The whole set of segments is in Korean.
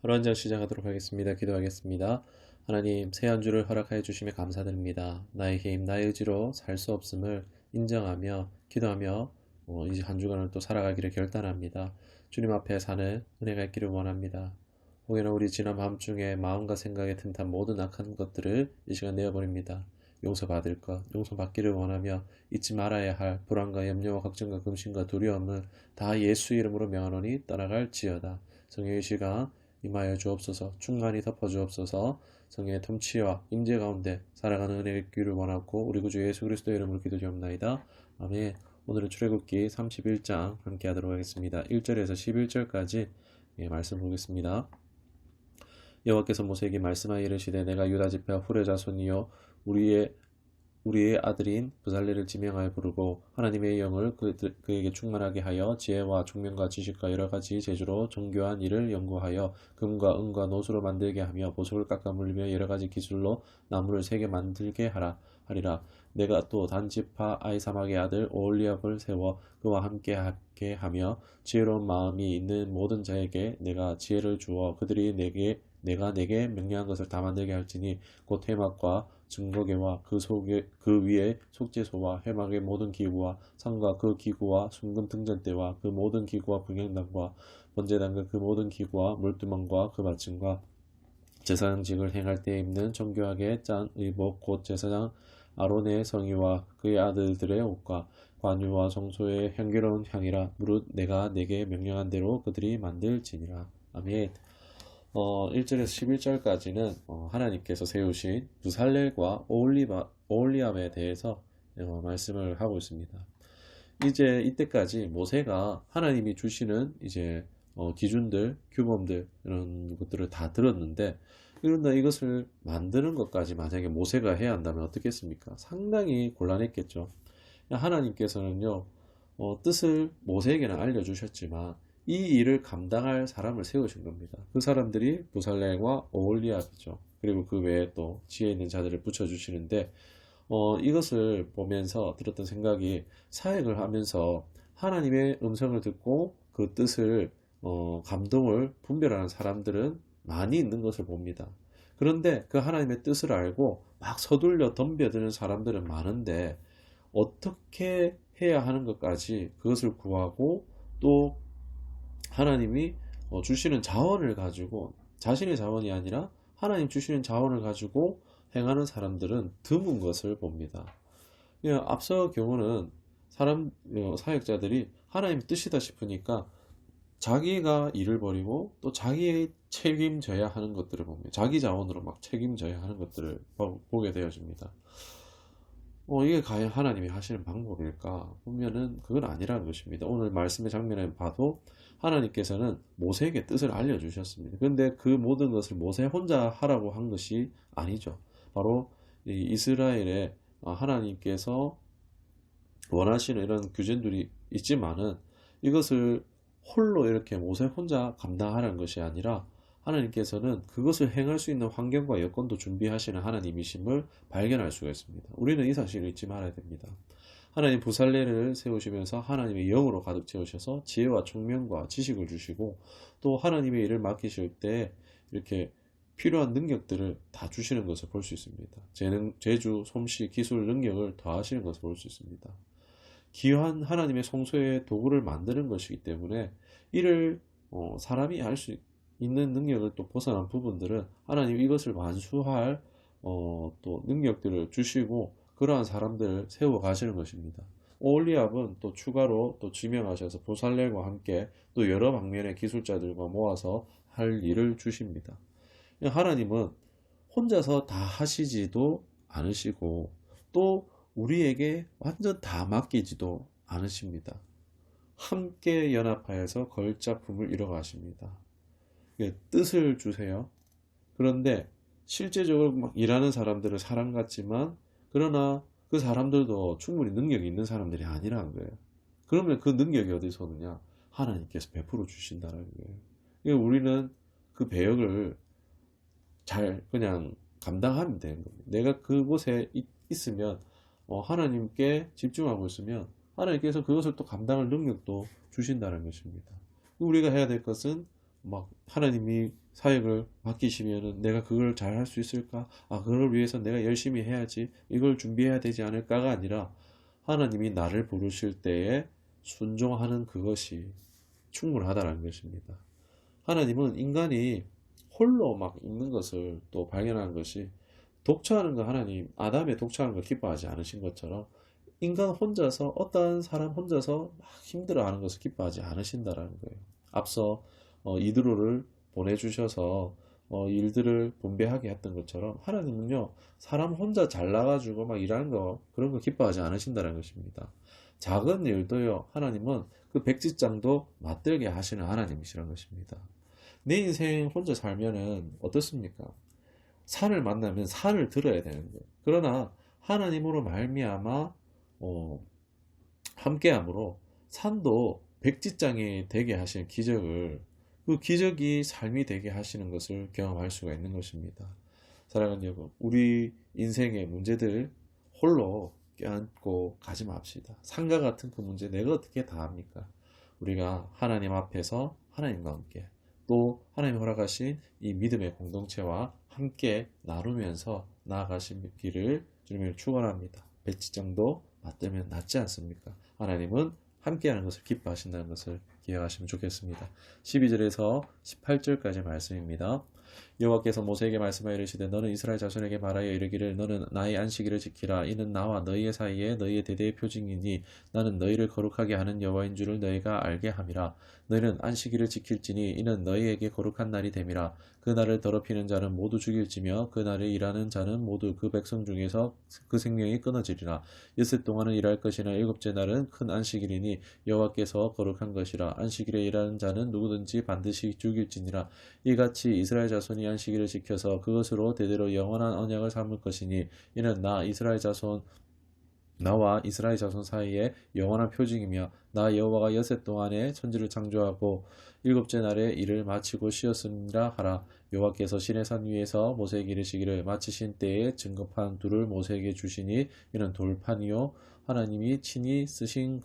하루 한 장 시작하도록 하겠습니다. 기도하겠습니다. 하나님, 새 한 주를 허락하여 주심에 감사드립니다. 나의 힘, 나의 의지로 살 수 없음을 인정하며 기도하며 이제 한 주간을 또 살아가기를 결단합니다. 주님 앞에 사는 은혜가 있기를 원합니다. 혹여나 우리 지난 밤중에 마음과 생각에 튼탄 모든 악한 것들을 이 시간 내어버립니다. 용서받을 것, 용서받기를 원하며 잊지 말아야 할 불안과 염려와 걱정과 금심과 두려움을 다 예수 이름으로 명하노니 떠나갈지어다. 성령의 시간 임하여 주옵소서. 충만히 덮어 주옵소서. 성령의 통치와 임재 가운데 살아가는 은혜가 있기를 원하고 우리 구주 예수 그리스도의 이름으로 기도드리옵나이다. 아멘. 오늘은 출애굽기 31장 함께 하도록 하겠습니다. 1절에서 11절까지 말씀 보겠습니다. 여호와께서 모세에게 말씀하여 이르시되 내가 유다 지파 후레 자손이요 우리의 아들인 부살레를 지명하여 부르고 하나님의 영을 그에게 충만하게 하여 지혜와 총명과 지식과 여러 가지 재주로 정교한 일을 연구하여 금과 은과 노수로 만들게 하며 보석을 깎아 물리며 여러 가지 기술로 나무를 새게 만들게 하리라. 내가 또 단지파 아이사막의 아들 오홀리압을 세워 그와 함께 하게 하며 지혜로운 마음이 있는 모든 자에게 내가 지혜를 주어 그들이 내가 내게 명령한 것을 다 만들게 할지니 곧 해막과 증거계와 그 위에 속죄소와 해막의 모든 기구와 상과 그 기구와 순금 등잔대와 그 모든 기구와 분향단과 번제단과 그 모든 기구와 물두멍과 그 받침과 제사장직을 행할 때 입는 정교하게 짠 의복 곧 제사장 아론의 성의와 그의 아들들의 옷과 관유와 성소의 향기로운 향이라 무릇 내가 내게 명령한 대로 그들이 만들지니라. 아멘. 1절에서 11절까지는 하나님께서 세우신 부살렐과 오홀리압에 대해서 말씀을 하고 있습니다. 이제 이때까지 모세가 하나님이 주시는 이제 기준들, 규범들 이런 것들을 다 들었는데 그런데 이것을 만드는 것까지 만약에 모세가 해야 한다면 어떻겠습니까? 상당히 곤란했겠죠. 하나님께서는요 뜻을 모세에게는 알려주셨지만 이 일을 감당할 사람을 세우신 겁니다. 그 사람들이 부살렐과 오홀리압이죠. 그리고 그 외에 또 지혜 있는 자들을 붙여주시는데 이것을 보면서 들었던 생각이 사역을 하면서 하나님의 음성을 듣고 그 뜻을 감동을 분별하는 사람들은 많이 있는 것을 봅니다. 그런데 그 하나님의 뜻을 알고 막 서둘러 덤벼드는 사람들은 많은데 어떻게 해야 하는 것까지 그것을 구하고 또 하나님이 주시는 자원을 가지고 자신의 자원이 아니라 하나님 주시는 자원을 가지고 행하는 사람들은 드문 것을 봅니다. 앞서 경우는 사역자들이 하나님의 뜻이다 싶으니까 자기가 일을 벌이고 또 자기의 책임져야 하는 것들을 봅니다. 자기 자원으로 막 책임져야 하는 것들을 보게 되어집니다. 이게 과연 하나님이 하시는 방법일까 보면은 그건 아니라는 것입니다. 오늘 말씀의 장면을 봐도 하나님께서는 모세에게 뜻을 알려주셨습니다. 그런데 그 모든 것을 모세 혼자 하라고 한 것이 아니죠. 바로 이스라엘에 하나님께서 원하시는 이런 규정들이 있지만은 이것을 홀로 이렇게 모세 혼자 감당하라는 것이 아니라 하나님께서는 그것을 행할 수 있는 환경과 여건도 준비하시는 하나님이심을 발견할 수가 있습니다. 우리는 이 사실을 잊지 말아야 됩니다. 하나님 부살레를 세우시면서 하나님의 영으로 가득 채우셔서 지혜와 총명과 지식을 주시고 또 하나님의 일을 맡기실 때 이렇게 필요한 능력들을 다 주시는 것을 볼 수 있습니다. 재능, 재주, 솜씨, 기술, 능력을 더하시는 것을 볼 수 있습니다. 귀한 하나님의 성소의 도구를 만드는 것이기 때문에 이를 사람이 할 수 있는 능력을 또 벗어난 부분들은 하나님 이것을 완수할 또 능력들을 주시고 그러한 사람들을 세워 가시는 것입니다. 오홀리압은 또 추가로 또 지명하셔서 부살렐과 함께 또 여러 방면의 기술자들과 모아서 할 일을 주십니다. 하나님은 혼자서 다 하시지도 않으시고 또 우리에게 완전 다 맡기지도 않으십니다. 함께 연합하여서 걸작품을 이뤄가십니다. 뜻을 주세요. 그런데 실제적으로 막 일하는 사람들은 사람 같지만 그러나 그 사람들도 충분히 능력이 있는 사람들이 아니라는 거예요. 그러면 그 능력이 어디서 오느냐? 하나님께서 베풀어 주신다는 거예요. 우리는 그 배역을 잘 그냥 감당하면 되는 겁니다. 내가 그곳에 있으면 하나님께 집중하고 있으면 하나님께서 그것을 또 감당할 능력도 주신다는 것입니다. 우리가 해야 될 것은 막 하나님이 사역을 맡기시면은 내가 그걸 잘 할 수 있을까? 아, 그걸 위해서 내가 열심히 해야지. 이걸 준비해야 되지 않을까가 아니라 하나님이 나를 부르실 때에 순종하는 그것이 충분하다는 것입니다. 하나님은 인간이 홀로 막 있는 것을 또 발견한 것이 독처하는 거 하나님, 아담의 독처하는 걸 기뻐하지 않으신 것처럼 인간 혼자서 어떠한 사람 혼자서 막 힘들어하는 것을 기뻐하지 않으신다라는 거예요. 앞서 이드로를 보내주셔서 일들을 분배하게 했던 것처럼 하나님은요 사람 혼자 잘나가지고 막 일하는 거 그런 거 기뻐하지 않으신다는 것입니다. 작은 일도요 하나님은 그 백지장도 맞들게 하시는 하나님이시라는 것입니다. 내 인생 혼자 살면은 어떻습니까? 산을 만나면 산을 들어야 되는 거예요. 그러나 하나님으로 말미암아 함께함으로 산도 백지장이 되게 하시는 기적을 그 기적이 삶이 되게 하시는 것을 경험할 수가 있는 것입니다. 사랑하는 여러분, 우리 인생의 문제들 홀로 껴안고 가지 맙시다. 산과 같은 그 문제 내가 어떻게 다 합니까? 우리가 하나님 앞에서 하나님과 함께 또 하나님 허락하신 이 믿음의 공동체와 함께 나누면서 나아가시기를 주님을 축원합니다. 백지장도 맞들면 낫지 않습니까? 하나님은 함께하는 것을 기뻐하신다는 것을 기억하시면 좋겠습니다. 12절에서 18절까지 말씀입니다. 여호와께서 모세에게 말씀하여 이르시되 너는 이스라엘 자손에게 말하여 이르기를 너는 나의 안식일을 지키라. 이는 나와 너희의 사이에 너희의 대대의 표징이니 나는 너희를 거룩하게 하는 여호와인 줄을 너희가 알게 함이라. 너희는 안식일을 지킬지니 이는 너희에게 거룩한 날이 됨이라. 그 날을 더럽히는 자는 모두 죽일지며 그 날에 일하는 자는 모두 그 백성 중에서 그 생명이 끊어지리라. 엿새 동안은 일할 것이나 일곱째 날은 큰 안식일이니 여호와께서 거룩한 것이라. 안식일에 일하는 자는 누구든지 반드시 죽일지니라. 이같이 이스라엘 자손이 안식일을 지켜서 그것으로 대대로 영원한 언약을 삼을 것이니 이는 나와 이스라엘 자손 사이에 영원한 표징이며 나 여호와가 엿새 동안에 천지를 창조하고 일곱째 날에 일을 마치고 쉬었음이라 하라. 여호와께서 시내산 위에서 모세에게 이르시기를 마치신 때에 증거판 둘을 모세에게 주시니 이는 돌판이요 하나님이 친히 쓰신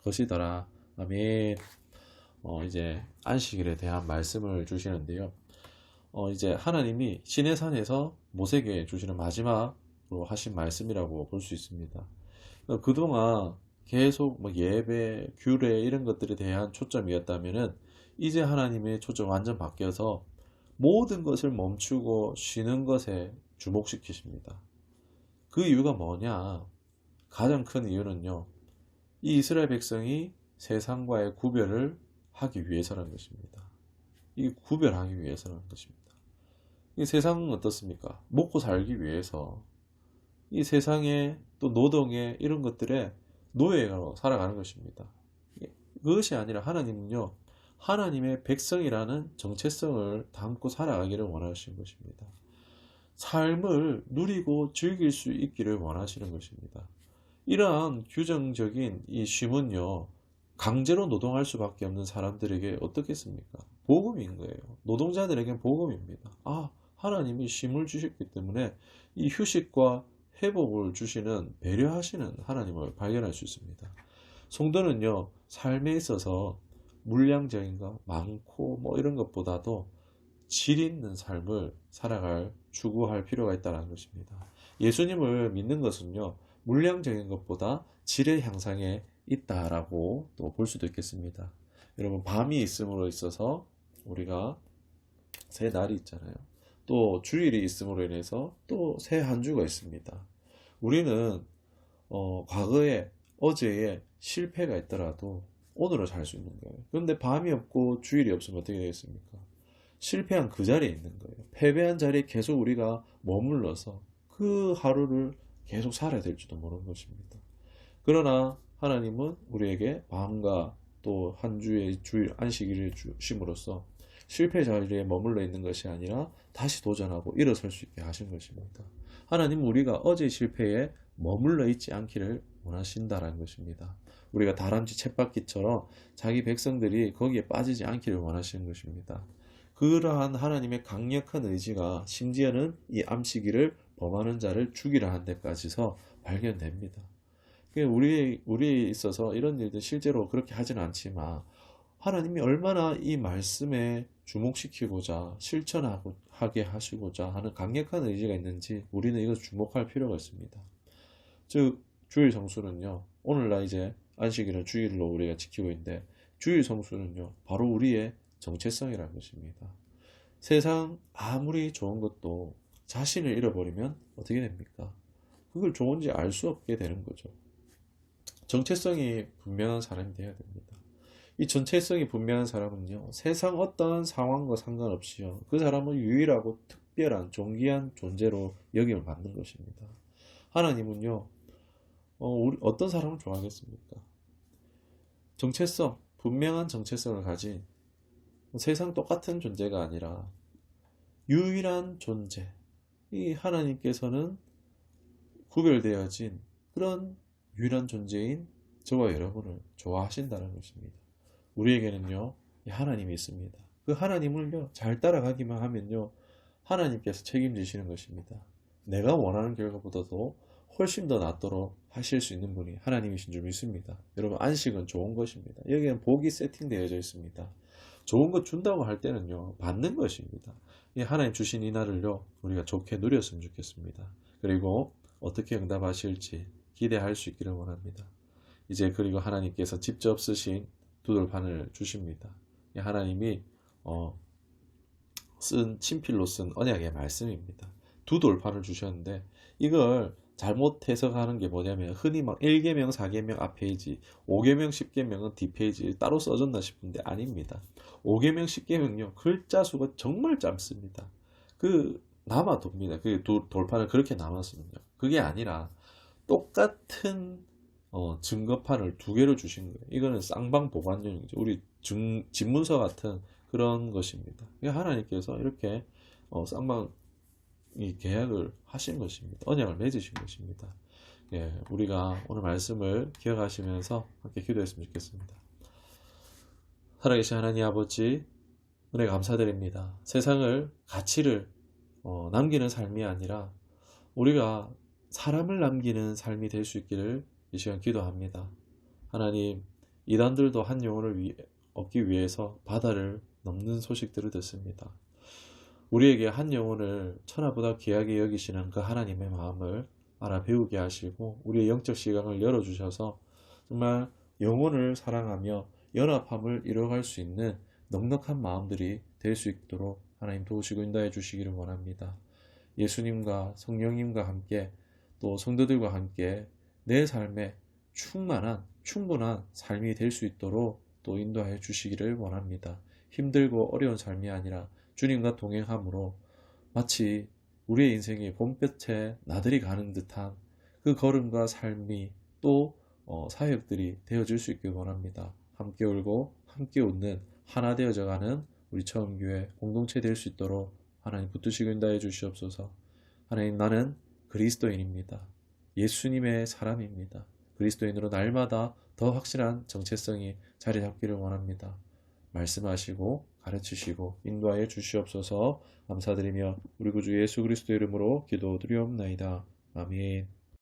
것이더라. 아멘. 이제 안식일에 대한 말씀을 주시는데요. 이제 하나님이 시내산에서 모세에게 주시는 마지막으로 하신 말씀이라고 볼 수 있습니다. 그동안 계속 뭐 예배, 규례 이런 것들에 대한 초점이었다면은 이제 하나님의 초점 완전 바뀌어서 모든 것을 멈추고 쉬는 것에 주목시키십니다. 그 이유가 뭐냐? 가장 큰 이유는요. 이 이스라엘 백성이 세상과의 구별을 하기 위해서라는 것입니다. 이 구별하기 위해서라는 것입니다. 이 세상은 어떻습니까? 먹고 살기 위해서 이 세상에 또 노동에 이런 것들에 노예로 살아가는 것입니다. 그것이 아니라 하나님은요. 하나님의 백성이라는 정체성을 담고 살아가기를 원하시는 것입니다. 삶을 누리고 즐길 수 있기를 원하시는 것입니다. 이러한 규정적인 이 쉼은요. 강제로 노동할 수밖에 없는 사람들에게 어떻겠습니까? 복음인 거예요. 노동자들에겐 복음입니다. 하나님이 쉼을 주셨기 때문에 이 휴식과 회복을 주시는 배려하시는 하나님을 발견할 수 있습니다. 성도는요. 삶에 있어서 물량적인 것 많고 뭐 이런 것보다도 질 있는 삶을 살아갈 추구할 필요가 있다는 것입니다. 예수님을 믿는 것은요. 물량적인 것보다 질의 향상에 있다라고 또 볼 수도 있겠습니다. 여러분 밤이 있음으로 있어서 우리가 새 날이 있잖아요. 또 주일이 있음으로 인해서 또 새 한 주가 있습니다. 우리는 과거에 어제에 실패가 있더라도 오늘을 살 수 있는 거예요. 그런데 밤이 없고 주일이 없으면 어떻게 되겠습니까? 실패한 그 자리에 있는 거예요. 패배한 자리에 계속 우리가 머물러서 그 하루를 계속 살아야 될지도 모르는 것입니다. 그러나 하나님은 우리에게 밤과 또 한 주의 주일 안식일을 주심으로써 실패 자리에 머물러 있는 것이 아니라 다시 도전하고 일어설 수 있게 하신 것입니다. 하나님은 우리가 어제 실패에 머물러 있지 않기를 원하신다는 것입니다. 우리가 다람쥐 쳇바퀴처럼 자기 백성들이 거기에 빠지지 않기를 원하시는 것입니다. 그러한 하나님의 강력한 의지가 심지어는 이 안식일을 범하는 자를 죽이라 한 데까지서 발견됩니다. 우리에 있어서 이런 일들 실제로 그렇게 하지는 않지만 하나님이 얼마나 이 말씀에 주목시키고자 실천하게 하시고자 하는 강력한 의지가 있는지 우리는 이것 주목할 필요가 있습니다. 즉 주일 성수는요, 오늘날 이제 안식일은 주일로 우리가 지키고 있는데 주일 성수는요 바로 우리의 정체성이라는 것입니다. 세상 아무리 좋은 것도 자신을 잃어버리면 어떻게 됩니까? 그걸 좋은지 알 수 없게 되는 거죠. 정체성이 분명한 사람이 되어야 됩니다. 이 정체성이 분명한 사람은요, 세상 어떠한 상황과 상관없이요, 그 사람은 유일하고 특별한 존귀한 존재로 여김을 받는 것입니다. 하나님은요, 어떤 사람을 좋아하겠습니까? 정체성, 분명한 정체성을 가진 세상 똑같은 존재가 아니라 유일한 존재, 이 하나님께서는 구별되어진 그런 유일한 존재인 저와 여러분을 좋아하신다는 것입니다. 우리에게는요, 하나님이 있습니다. 그 하나님을요, 잘 따라가기만 하면요, 하나님께서 책임지시는 것입니다. 내가 원하는 결과보다도 훨씬 더 낫도록 하실 수 있는 분이 하나님이신 줄 믿습니다. 여러분, 안식은 좋은 것입니다. 여기에는 복이 세팅되어져 있습니다. 좋은 것 준다고 할 때는요, 받는 것입니다. 이 하나님 주신 이 날을요, 우리가 좋게 누렸으면 좋겠습니다. 그리고 어떻게 응답하실지 기대할 수 있기를 원합니다. 이제 그리고 하나님께서 직접 쓰신 두 돌판을 주십니다. 하나님이 쓴 친필로 쓴 언약의 말씀입니다. 두 돌판을 주셨는데 이걸 잘못 해석하는 게 뭐냐면 흔히 막 1계명, 4계명 앞페이지, 5계명, 10계명은 뒷페이지 따로 써졌나 싶은데 아닙니다. 5계명, 10계명요 글자 수가 정말 짧습니다. 남아둡니다. 그 돌판을 그렇게 남았으면요. 그게 아니라 똑같은 증거판을 두 개를 주신 거예요. 이거는 쌍방 보관용이죠. 우리 집문서 같은 그런 것입니다. 하나님께서 이렇게 쌍방 이 계약을 하신 것입니다. 언약을 맺으신 것입니다. 예, 우리가 오늘 말씀을 기억하시면서 함께 기도했으면 좋겠습니다. 살아계신 하나님 아버지, 은혜 감사드립니다. 세상을 가치를 남기는 삶이 아니라 우리가 사람을 남기는 삶이 될 수 있기를 이 시간 기도합니다. 하나님, 이단들도 한 영혼을 얻기 위해서 바다를 넘는 소식들을 듣습니다. 우리에게 한 영혼을 천하보다 귀하게 여기시는 그 하나님의 마음을 알아 배우게 하시고 우리의 영적 시각을 열어주셔서 정말 영혼을 사랑하며 연합함을 이뤄갈 수 있는 넉넉한 마음들이 될 수 있도록 하나님 도우시고 인도해 주시기를 원합니다. 예수님과 성령님과 함께 또 성도들과 함께 내 삶에 충분한 삶이 될 수 있도록 또 인도하여 주시기를 원합니다. 힘들고 어려운 삶이 아니라 주님과 동행함으로 마치 우리의 인생이 봄볕에 나들이 가는 듯한 그 걸음과 삶이 또 사역들이 되어질 수 있길 원합니다. 함께 울고 함께 웃는 하나 되어져가는 우리 처음교회 공동체 될 수 있도록 하나님 붙드시고 인도해 주시옵소서. 하나님, 나는 그리스도인입니다. 예수님의 사람입니다. 그리스도인으로 날마다 더 확실한 정체성이 자리 잡기를 원합니다. 말씀하시고 가르치시고 인도하여 주시옵소서. 감사드리며 우리 구주 예수 그리스도 이름으로 기도드리옵나이다. 아멘.